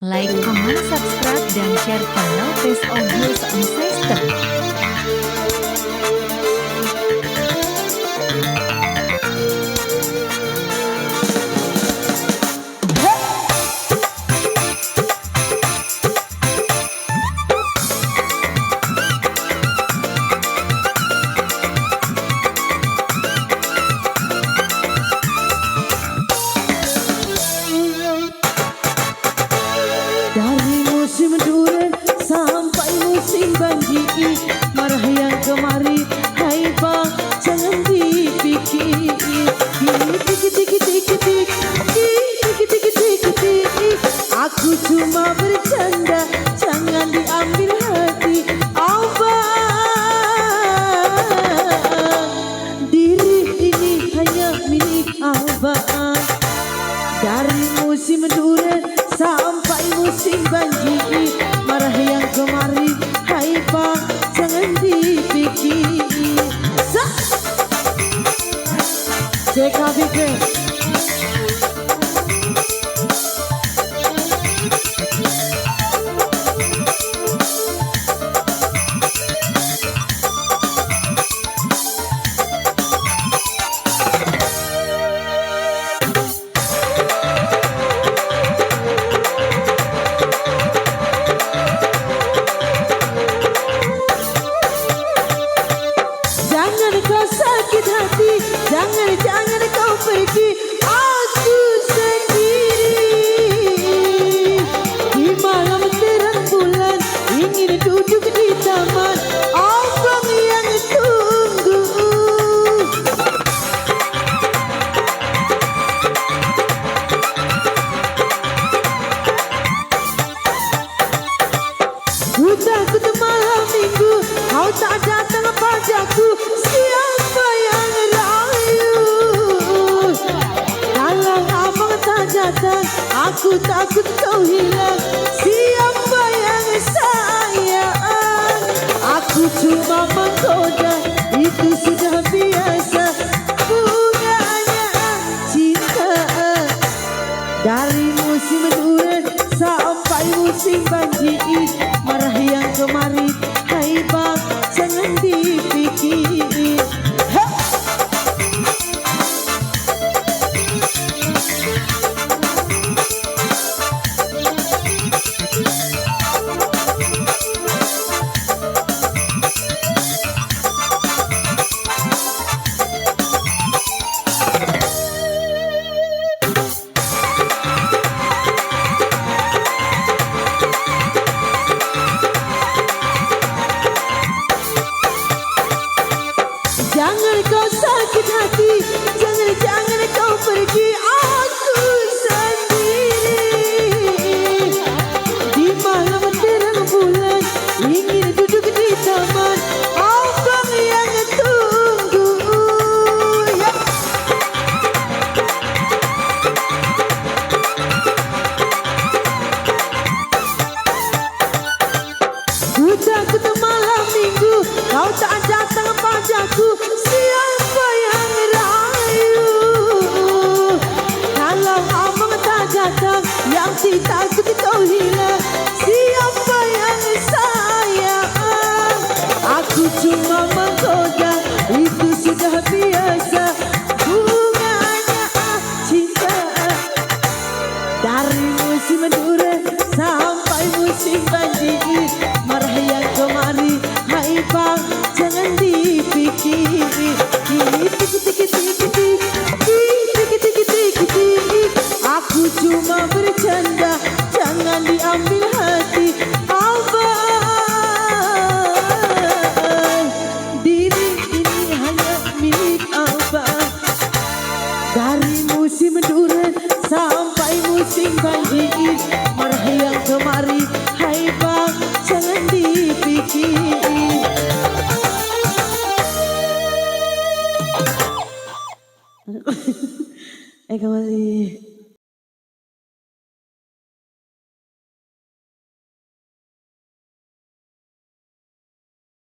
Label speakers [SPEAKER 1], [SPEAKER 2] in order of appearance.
[SPEAKER 1] Like, comment, subscribe, dan share channel Face Audio Sound System.
[SPEAKER 2] Dari musim durian sampai musim banjir, marah yang kemari, hai bang jangan dipikir. Aku cuma bercanda, jangan diambil hati. Abang, diri ini hanya milik abang. Dari musim durian sampai musim banjir, marah yang kemari, hai bang jangan dipikir. CKBK jangan kau sakit hati, jangan kau pergi. Aku sendiri di malam terang bulan ingin duduk di taman. Abang yang tunggu. Ku takut malam minggu kau tak datang padaku. Siapa yang rayu? Kalau abang tak datang, aku takut kau hilang. Siapa yang sayang? Aku cuma menggoda, itu sudah biasa. Bunganya cinta. Dari musim durian sampai musim banjir, marah yang kemari, hai bang jangan dipikir. Jangan kau sakit hati, jangan kau pergi. Aku sendiri di malam terang bulan ingin duduk di taman. Abang yang tunggu. Ya. Ku takut malam minggu kau tak datang padaku. Siapa yang rayu? Kalau abang tak datang, yang takut kau hilang. Siapa yang sayang? Aku cuma menggoda, itu sudah biasa. Bunganya cinta. Dari musim durian sampai musim banjir, marah yang kemari, hai bang jangan dipikir. Aku cuma bercanda, jangan diambil hati. Abang, diri ini hanya milik abang. Dari musim durian sampai musim banjir, marah yang kemari, hai bang jangan dipikir. Kembali.